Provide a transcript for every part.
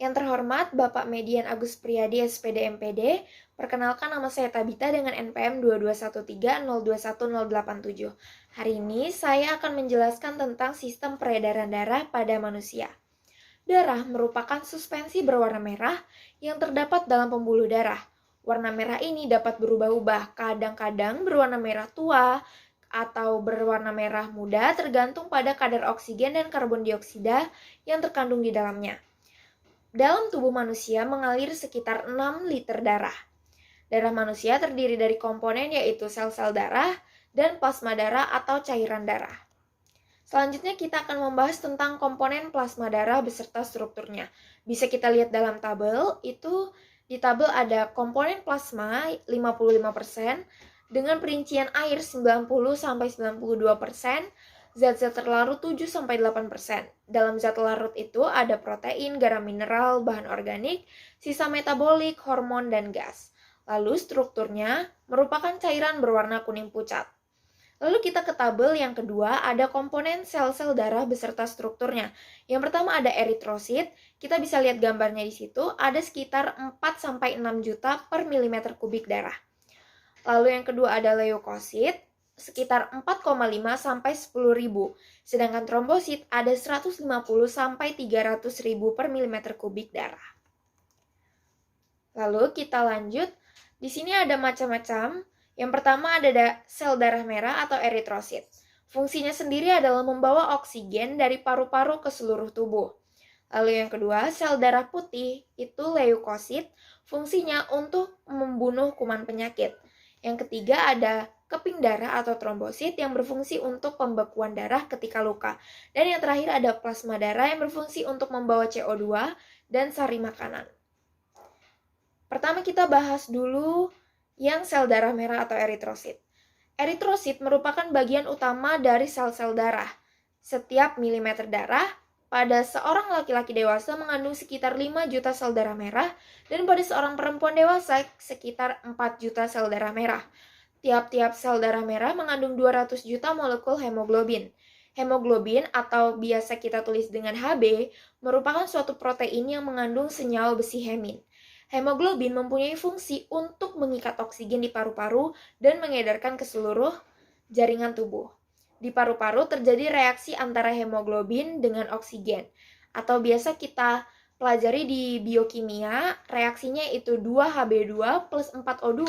Yang terhormat Bapak Median Agus Priyadi SPD MPD, perkenalkan nama saya Tabita dengan NPM 2213021087. Hari ini saya akan menjelaskan tentang sistem peredaran darah pada manusia. Darah merupakan suspensi berwarna merah yang terdapat dalam pembuluh darah. Warna merah ini dapat berubah-ubah, kadang-kadang berwarna merah tua atau berwarna merah muda tergantung pada kadar oksigen dan karbon dioksida yang terkandung di dalamnya. Dalam tubuh manusia mengalir sekitar 6 liter darah. Darah manusia terdiri dari komponen yaitu sel-sel darah dan plasma darah atau cairan darah. Selanjutnya kita akan membahas tentang komponen plasma darah beserta strukturnya. Bisa kita lihat dalam tabel, itu di tabel ada komponen plasma 55% dengan perincian air 90-92%, zat-zat terlarut 7-8%. Dalam zat larut itu ada protein, garam mineral, bahan organik, sisa metabolik, hormon, dan gas. Lalu strukturnya merupakan cairan berwarna kuning pucat. Lalu kita ke tabel yang kedua, ada komponen sel-sel darah beserta strukturnya. Yang pertama ada eritrosit, kita bisa lihat gambarnya di situ, ada sekitar 4-6 juta per milimeter kubik darah. Lalu yang kedua ada leukosit, sekitar 4,5 sampai 10.000. Sedangkan trombosit ada 150 sampai 300.000 per milimeter kubik darah. Lalu kita lanjut, di sini ada macam-macam. Yang pertama ada sel darah merah atau eritrosit. Fungsinya sendiri adalah membawa oksigen dari paru-paru ke seluruh tubuh. Lalu yang kedua, sel darah putih itu leukosit. Fungsinya untuk membunuh kuman penyakit. Yang ketiga ada keping darah atau trombosit yang berfungsi untuk pembekuan darah ketika luka. Dan yang terakhir ada plasma darah yang berfungsi untuk membawa CO2 dan sari makanan. Pertama kita bahas dulu yang sel darah merah atau eritrosit. Eritrosit merupakan bagian utama dari sel-sel darah. Setiap milimeter darah pada seorang laki-laki dewasa mengandung sekitar 5 juta sel darah merah dan pada seorang perempuan dewasa sekitar 4 juta sel darah merah. Tiap-tiap sel darah merah mengandung 200 juta molekul hemoglobin. Hemoglobin atau biasa kita tulis dengan Hb merupakan suatu protein yang mengandung senyawa besi hemin. Hemoglobin mempunyai fungsi untuk mengikat oksigen di paru-paru dan mengedarkan ke seluruh jaringan tubuh. Di paru-paru terjadi reaksi antara hemoglobin dengan oksigen, atau biasa kita pelajari di biokimia, reaksinya itu 2Hb2 plus 4O2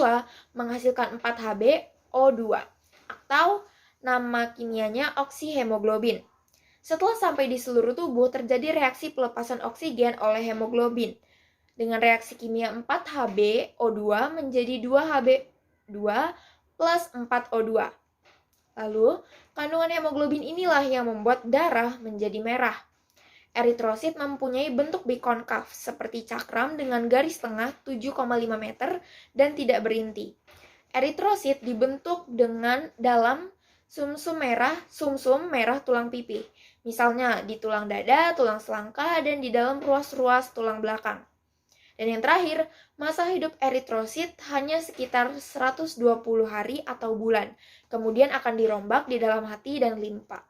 menghasilkan 4HbO2, atau nama kimianya oksihemoglobin. Setelah sampai di seluruh tubuh, terjadi reaksi pelepasan oksigen oleh hemoglobin. Dengan reaksi kimia 4HbO2 menjadi 2Hb2 plus 4O2. Lalu, kandungan hemoglobin inilah yang membuat darah menjadi merah. Eritrosit mempunyai bentuk bikonkav seperti cakram dengan garis tengah 7,5 meter dan tidak berinti. Eritrosit dibentuk dengan dalam sumsum merah tulang pipi. Misalnya di tulang dada, tulang selangka, dan di dalam ruas-ruas tulang belakang. Dan yang terakhir, masa hidup eritrosit hanya sekitar 120 hari atau bulan. Kemudian akan dirombak di dalam hati dan limpa.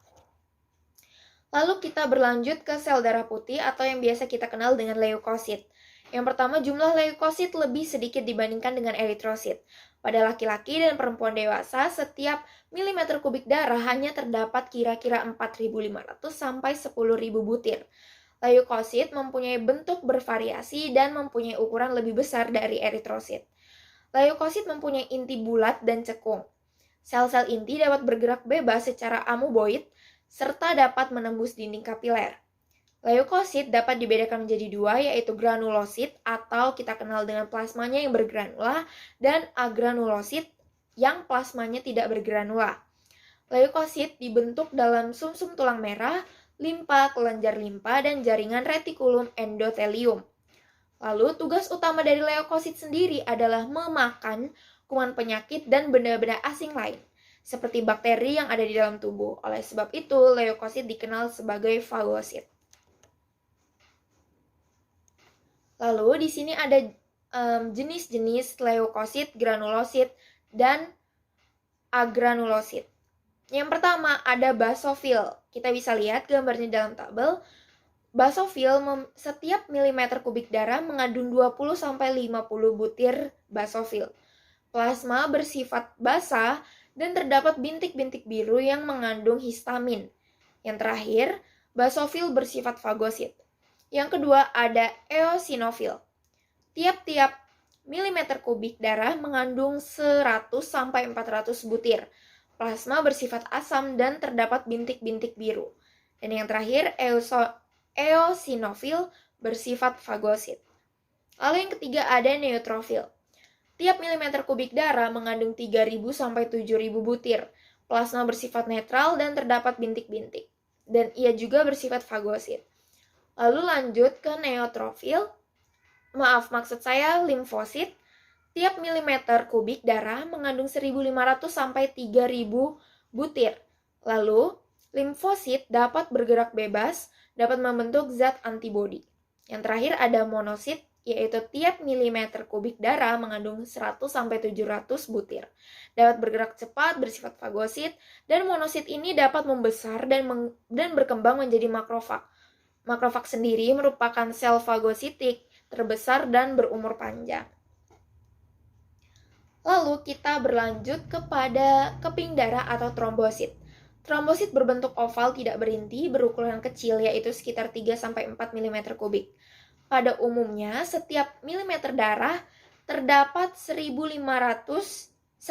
Lalu kita berlanjut ke sel darah putih atau yang biasa kita kenal dengan leukosit. Yang pertama, jumlah leukosit lebih sedikit dibandingkan dengan eritrosit. Pada laki-laki dan perempuan dewasa, setiap milimeter kubik darah hanya terdapat kira-kira 4.500 sampai 10.000 butir. Leukosit mempunyai bentuk bervariasi dan mempunyai ukuran lebih besar dari eritrosit. Leukosit mempunyai inti bulat dan cekung. Sel-sel inti dapat bergerak bebas secara amoeboid serta dapat menembus dinding kapiler. Leukosit dapat dibedakan menjadi dua, yaitu granulosit atau kita kenal dengan plasmanya yang bergranula dan agranulosit yang plasmanya tidak bergranula. Leukosit dibentuk dalam sumsum tulang merah, limpa, kelenjar limpa, dan jaringan retikulum endotelium. Lalu, tugas utama dari leukosit sendiri adalah memakan kuman penyakit dan benda-benda asing lain, seperti bakteri yang ada di dalam tubuh. Oleh sebab itu, leukosit dikenal sebagai fagosit. Lalu, di sini ada jenis-jenis leukosit, granulosit, dan agranulosit. Yang pertama ada basofil. Kita bisa lihat gambarnya dalam tabel. Setiap milimeter kubik darah mengandung 20-50 butir basofil. Plasma bersifat basah dan terdapat bintik-bintik biru yang mengandung histamin. Yang terakhir, basofil bersifat fagosit. Yang kedua ada eosinofil. Tiap-tiap milimeter kubik darah mengandung 100-400 butir. Plasma bersifat asam dan terdapat bintik-bintik biru. Dan yang terakhir, eosinofil bersifat fagosit. Lalu yang ketiga ada neutrofil. Tiap milimeter kubik darah mengandung 3.000-7.000 butir. Plasma bersifat netral dan terdapat bintik-bintik. Dan ia juga bersifat fagosit. Lalu lanjut ke neutrofil. Maksud saya limfosit. Tiap milimeter kubik darah mengandung 1.500-3.000 butir. Lalu, limfosit dapat bergerak bebas, dapat membentuk zat antibodi. Yang terakhir ada monosit, yaitu tiap milimeter kubik darah mengandung 100-700 butir. Dapat bergerak cepat, bersifat fagosit, dan monosit ini dapat membesar dan berkembang menjadi makrofag. Makrofag sendiri merupakan sel fagositik terbesar dan berumur panjang. Lalu kita berlanjut kepada keping darah atau trombosit. Trombosit berbentuk oval tidak berinti, berukuran kecil yaitu sekitar 3-4 mm kubik. Pada umumnya, setiap milimeter darah terdapat 150.000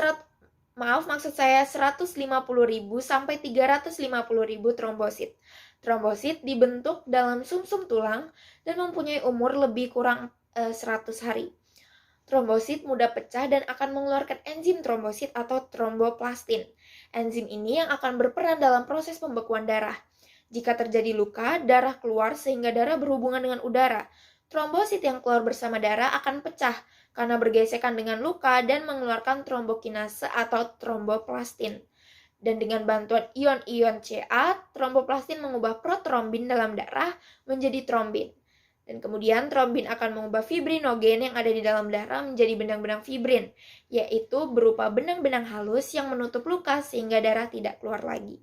sampai 350.000 trombosit. Trombosit dibentuk dalam sumsum tulang dan mempunyai umur lebih kurang 100 hari. Trombosit mudah pecah dan akan mengeluarkan enzim trombosit atau tromboplastin. Enzim ini yang akan berperan dalam proses pembekuan darah. Jika terjadi luka, darah keluar sehingga darah berhubungan dengan udara. Trombosit yang keluar bersama darah akan pecah karena bergesekan dengan luka dan mengeluarkan trombokinase atau tromboplastin. Dan dengan bantuan ion-ion Ca, tromboplastin mengubah protrombin dalam darah menjadi trombin. Dan kemudian trombin akan mengubah fibrinogen yang ada di dalam darah menjadi benang-benang fibrin, yaitu berupa benang-benang halus yang menutup luka sehingga darah tidak keluar lagi.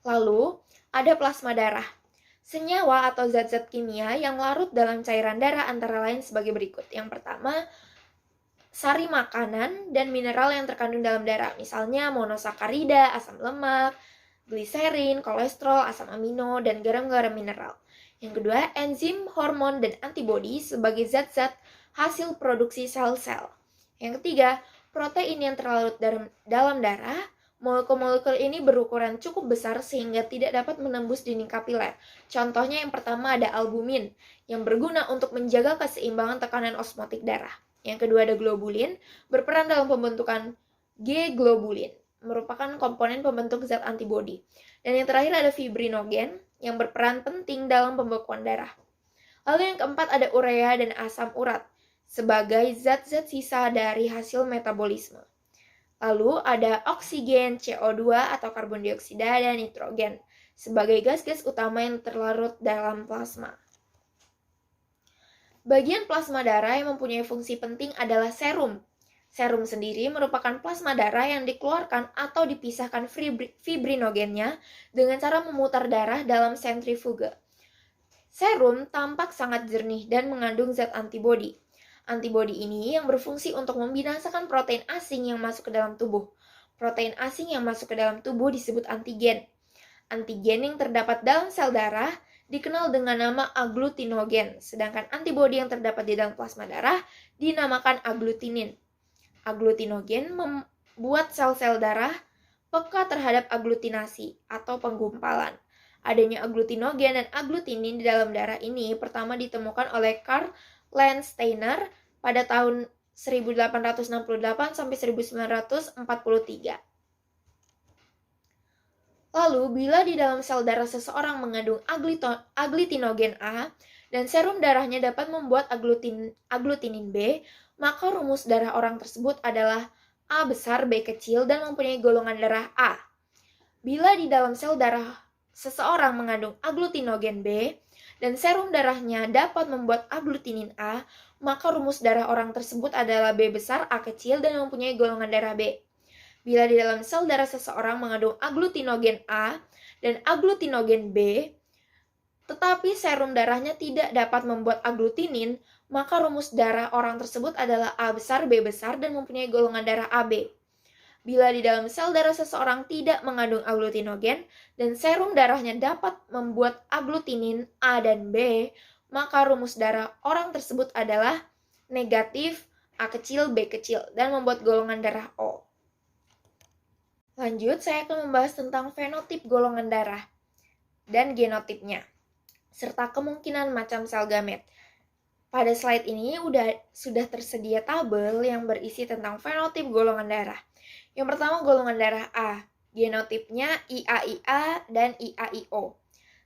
Lalu, ada plasma darah. Senyawa atau zat-zat kimia yang larut dalam cairan darah antara lain sebagai berikut. Yang pertama, sari makanan dan mineral yang terkandung dalam darah, misalnya monosakarida, asam lemak, gliserin, kolesterol, asam amino, dan garam-garam mineral. Yang kedua, enzim, hormon, dan antibodi sebagai zat-zat hasil produksi sel-sel. Yang ketiga, protein yang terlarut dalam darah. Molekul-molekul ini berukuran cukup besar sehingga tidak dapat menembus dinding kapiler. Contohnya yang pertama ada albumin, yang berguna untuk menjaga keseimbangan tekanan osmotik darah. Yang kedua ada globulin, berperan dalam pembentukan G-globulin, merupakan komponen pembentuk zat antibodi. Dan yang terakhir ada fibrinogen, yang berperan penting dalam pembekuan darah. Lalu yang keempat ada urea dan asam urat, sebagai zat-zat sisa dari hasil metabolisme. Lalu ada oksigen, CO2 atau karbon dioksida, dan nitrogen, sebagai gas-gas utama yang terlarut dalam plasma. Bagian plasma darah yang mempunyai fungsi penting adalah serum. Serum sendiri merupakan plasma darah yang dikeluarkan atau dipisahkan fibrinogennya dengan cara memutar darah dalam sentrifuge. Serum tampak sangat jernih dan mengandung zat antibodi. Antibodi ini yang berfungsi untuk membinasakan protein asing yang masuk ke dalam tubuh. Protein asing yang masuk ke dalam tubuh disebut antigen. Antigen yang terdapat dalam sel darah dikenal dengan nama agglutinogen, sedangkan antibodi yang terdapat di dalam plasma darah dinamakan agglutinin. Agglutinogen membuat sel-sel darah peka terhadap agglutinasi atau penggumpalan. Adanya agglutinogen dan agglutinin di dalam darah ini pertama ditemukan oleh Karl Landsteiner pada tahun 1868 sampai 1943. Lalu, bila di dalam sel darah seseorang mengandung agglutinogen A dan serum darahnya dapat membuat agglutinin B, maka rumus darah orang tersebut adalah A besar B kecil dan mempunyai golongan darah A. Bila di dalam sel darah seseorang mengandung agglutinogen B dan serum darahnya dapat membuat agglutinin A, maka rumus darah orang tersebut adalah B besar A kecil dan mempunyai golongan darah B. Bila di dalam sel darah seseorang mengandung agglutinogen A dan agglutinogen B, Tetapi serum darahnya tidak dapat membuat aglutinin, maka rumus darah orang tersebut adalah A besar, B besar, dan mempunyai golongan darah AB. Bila di dalam sel darah seseorang tidak mengandung aglutinogen dan serum darahnya dapat membuat aglutinin A dan B, maka rumus darah orang tersebut adalah negatif A kecil, B kecil, dan membuat golongan darah O. Lanjut, saya akan membahas tentang fenotip golongan darah dan genotipnya, serta kemungkinan macam sel gamet. Pada slide ini sudah tersedia tabel yang berisi tentang fenotip golongan darah. Yang pertama golongan darah A, genotipnya IA-IA dan IA-IO.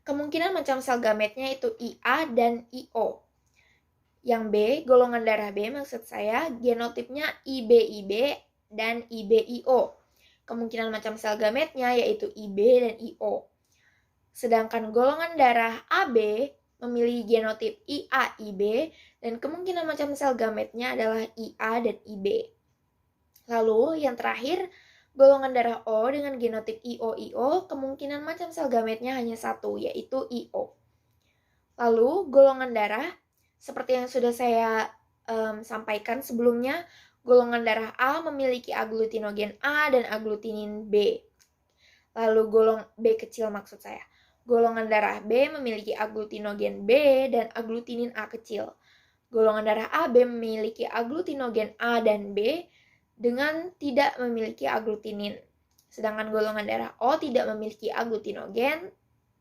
Kemungkinan macam sel gametnya itu IA dan IO. Yang B, golongan darah B maksud saya, genotipnya IB-IB dan IB-IO. Kemungkinan macam sel gametnya yaitu IB dan IO. Sedangkan golongan darah AB memiliki genotip IA-IB dan kemungkinan macam sel gametnya adalah IA dan IB. Lalu yang terakhir, golongan darah O dengan genotip IO-IO, kemungkinan macam sel gametnya hanya satu, yaitu IO. Lalu golongan darah, seperti yang sudah saya sampaikan sebelumnya, golongan darah A memiliki aglutinogen A dan aglutinin B. Lalu B kecil maksud saya. Golongan darah B memiliki aglutinogen B dan aglutinin A kecil. Golongan darah AB memiliki aglutinogen A dan B dengan tidak memiliki aglutinin. Sedangkan golongan darah O tidak memiliki aglutinogen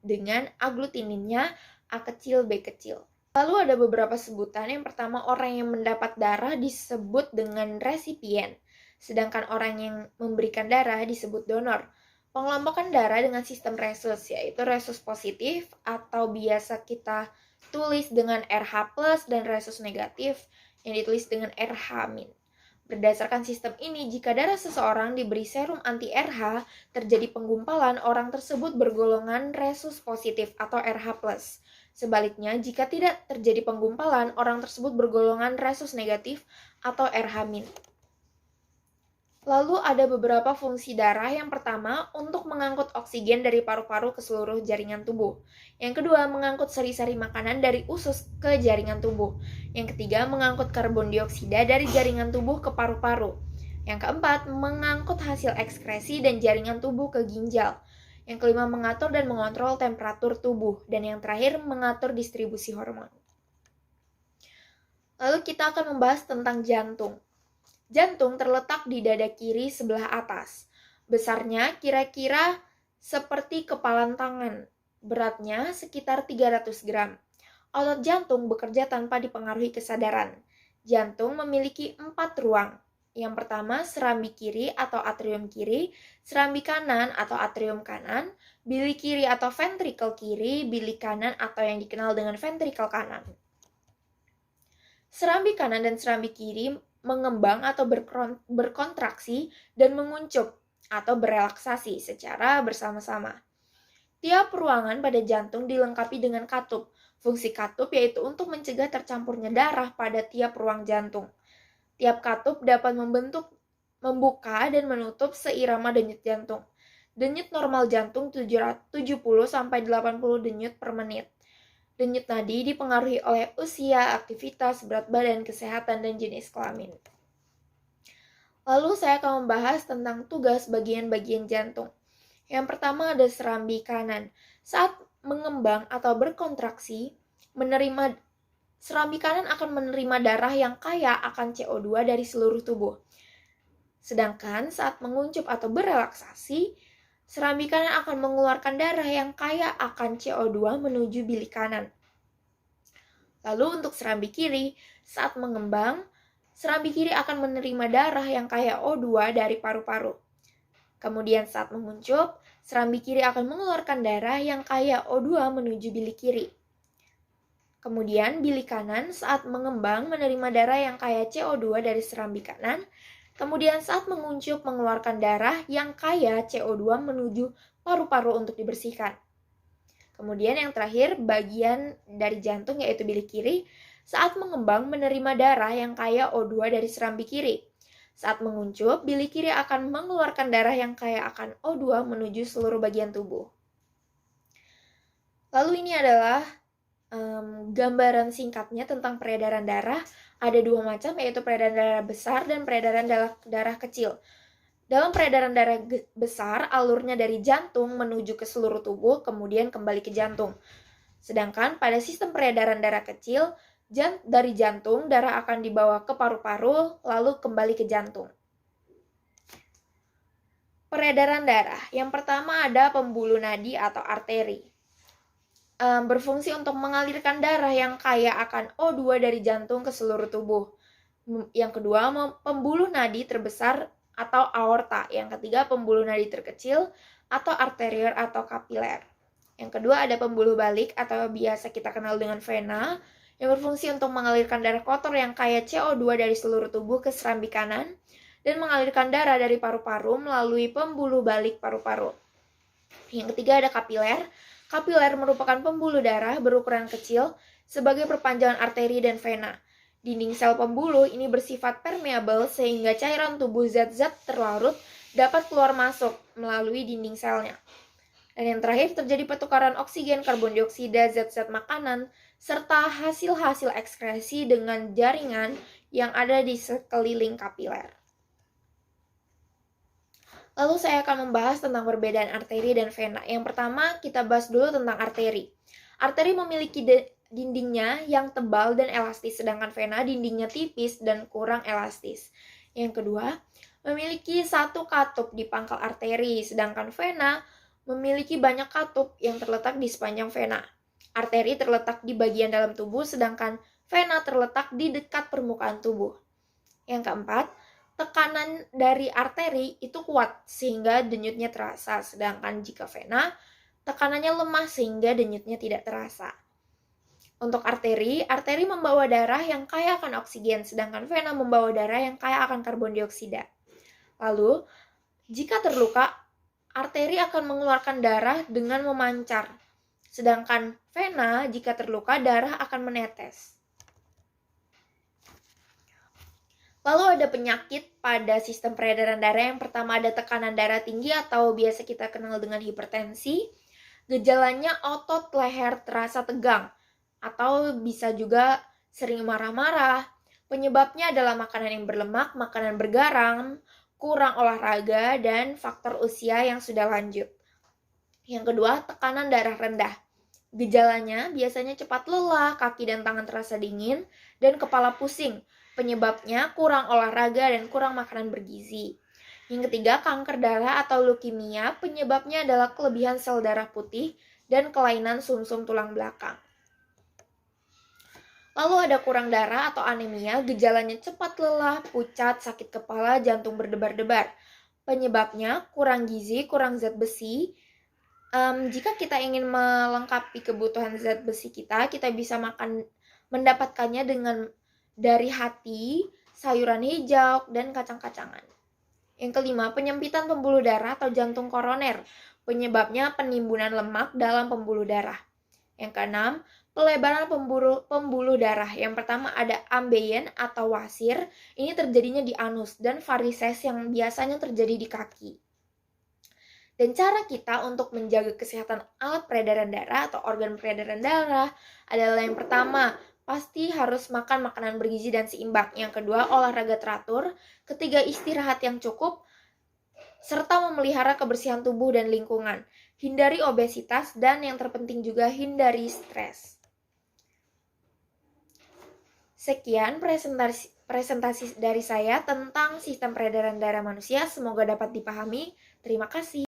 dengan aglutininnya A kecil, B kecil. Lalu ada beberapa sebutan. Yang pertama, orang yang mendapat darah disebut dengan resipien, sedangkan orang yang memberikan darah disebut donor. Pengelompokan darah dengan sistem resus, yaitu resus positif atau biasa kita tulis dengan RH+, dan resus negatif yang ditulis dengan RH-. Berdasarkan sistem ini, jika darah seseorang diberi serum anti-RH, terjadi penggumpalan, orang tersebut bergolongan resus positif atau RH+. Sebaliknya, jika tidak terjadi penggumpalan, orang tersebut bergolongan resus negatif atau RH-. Lalu ada beberapa fungsi darah. Yang pertama, untuk mengangkut oksigen dari paru-paru ke seluruh jaringan tubuh. Yang kedua, mengangkut sari-sari makanan dari usus ke jaringan tubuh. Yang ketiga, mengangkut karbon dioksida dari jaringan tubuh ke paru-paru. Yang keempat, mengangkut hasil ekskresi dan jaringan tubuh ke ginjal. Yang kelima, mengatur dan mengontrol temperatur tubuh. Dan yang terakhir, mengatur distribusi hormon. Lalu kita akan membahas tentang jantung. Jantung terletak di dada kiri sebelah atas. Besarnya kira-kira seperti kepalan tangan. Beratnya sekitar 300 gram. Otot jantung bekerja tanpa dipengaruhi kesadaran. Jantung memiliki 4 ruang. Yang pertama, serambi kiri atau atrium kiri, serambi kanan atau atrium kanan, bilik kiri atau ventrikel kiri, bilik kanan atau yang dikenal dengan ventrikel kanan. Serambi kanan dan serambi kiri mengembang atau berkontraksi dan menguncup atau berelaksasi secara bersama-sama. Tiap ruangan pada jantung dilengkapi dengan katup. Fungsi katup yaitu untuk mencegah tercampurnya darah pada tiap ruang jantung. Tiap katup dapat membuka dan menutup seirama denyut jantung. Denyut normal jantung 70-80 denyut per menit. Denyut nadi dipengaruhi oleh usia, aktivitas, berat badan, kesehatan, dan jenis kelamin. Lalu saya akan membahas tentang tugas bagian-bagian jantung. Yang pertama ada serambi kanan. Saat mengembang atau berkontraksi, serambi kanan akan menerima darah yang kaya akan CO2 dari seluruh tubuh. Sedangkan saat menguncup atau berelaksasi, serambi kanan akan mengeluarkan darah yang kaya akan CO2 menuju bilik kanan. Lalu untuk serambi kiri, saat mengembang, serambi kiri akan menerima darah yang kaya O2 dari paru-paru. Kemudian saat menguncup, serambi kiri akan mengeluarkan darah yang kaya O2 menuju bilik kiri. Kemudian bilik kanan saat mengembang menerima darah yang kaya CO2 dari serambi kanan. Kemudian saat menguncup mengeluarkan darah yang kaya CO2 menuju paru-paru untuk dibersihkan. Kemudian yang terakhir bagian dari jantung yaitu bilik kiri saat mengembang menerima darah yang kaya O2 dari serambi kiri. Saat menguncup, bilik kiri akan mengeluarkan darah yang kaya akan O2 menuju seluruh bagian tubuh. Lalu ini adalah gambaran singkatnya tentang peredaran darah. Ada dua macam, yaitu peredaran darah besar dan peredaran darah kecil. Dalam peredaran darah besar, alurnya dari jantung menuju ke seluruh tubuh, kemudian kembali ke jantung. Sedangkan pada sistem peredaran darah kecil, dari jantung, darah akan dibawa ke paru-paru, lalu kembali ke jantung. Peredaran darah. Yang pertama ada pembuluh nadi atau arteri. Berfungsi untuk mengalirkan darah yang kaya akan O2 dari jantung ke seluruh tubuh. Yang kedua, pembuluh nadi terbesar atau aorta. Yang ketiga, pembuluh nadi terkecil atau arterial atau kapiler. Yang kedua, ada pembuluh balik atau biasa kita kenal dengan vena, yang berfungsi untuk mengalirkan darah kotor yang kaya CO2 dari seluruh tubuh ke serambi kanan dan mengalirkan darah dari paru-paru melalui pembuluh balik paru-paru. Yang ketiga, ada kapiler. Kapiler merupakan pembuluh darah berukuran kecil sebagai perpanjangan arteri dan vena. Dinding sel pembuluh ini bersifat permeabel sehingga cairan tubuh zat-zat terlarut dapat keluar masuk melalui dinding selnya. Dan yang terakhir, terjadi pertukaran oksigen, karbon dioksida, zat-zat makanan, serta hasil-hasil ekskresi dengan jaringan yang ada di sekeliling kapiler. Lalu saya akan membahas tentang perbedaan arteri dan vena. Yang pertama, kita bahas dulu tentang arteri. Arteri memiliki dindingnya yang tebal dan elastis, sedangkan vena dindingnya tipis dan kurang elastis. Yang kedua, memiliki satu katup di pangkal arteri, sedangkan vena memiliki banyak katup yang terletak di sepanjang vena. Arteri terletak di bagian dalam tubuh, sedangkan vena terletak di dekat permukaan tubuh. Yang keempat, tekanan dari arteri itu kuat sehingga denyutnya terasa, sedangkan jika vena, tekanannya lemah sehingga denyutnya tidak terasa. Untuk arteri membawa darah yang kaya akan oksigen, sedangkan vena membawa darah yang kaya akan karbon dioksida. Lalu, jika terluka, arteri akan mengeluarkan darah dengan memancar, sedangkan vena jika terluka, darah akan menetes. Lalu ada penyakit pada sistem peredaran darah. Yang pertama ada tekanan darah tinggi atau biasa kita kenal dengan hipertensi. Gejalanya otot leher terasa tegang atau bisa juga sering marah-marah. Penyebabnya adalah makanan yang berlemak, makanan bergaram, kurang olahraga, dan faktor usia yang sudah lanjut. Yang kedua, tekanan darah rendah. Gejalanya biasanya cepat lelah, kaki dan tangan terasa dingin, dan kepala pusing. Penyebabnya kurang olahraga dan kurang makanan bergizi. Yang ketiga, kanker darah atau leukemia. Penyebabnya adalah kelebihan sel darah putih dan kelainan sumsum tulang belakang. Lalu ada kurang darah atau anemia. Gejalanya cepat lelah, pucat, sakit kepala, jantung berdebar-debar. Penyebabnya kurang gizi, kurang zat besi. Jika kita ingin melengkapi kebutuhan zat besi kita bisa mendapatkannya dari hati, sayuran hijau, dan kacang-kacangan. Yang kelima, penyempitan pembuluh darah atau jantung koroner. Penyebabnya penimbunan lemak dalam pembuluh darah. Yang keenam, pelebaran pembuluh darah. Yang pertama ada ambeien atau wasir. Ini terjadinya di anus dan varises yang biasanya terjadi di kaki. Dan cara kita untuk menjaga kesehatan alat peredaran darah atau organ peredaran darah adalah yang pertama, pasti harus makan makanan bergizi dan seimbang. Yang kedua, olahraga teratur. Ketiga, istirahat yang cukup. Serta memelihara kebersihan tubuh dan lingkungan. Hindari obesitas dan yang terpenting juga hindari stres. Sekian presentasi dari saya tentang sistem peredaran darah manusia. Semoga dapat dipahami. Terima kasih.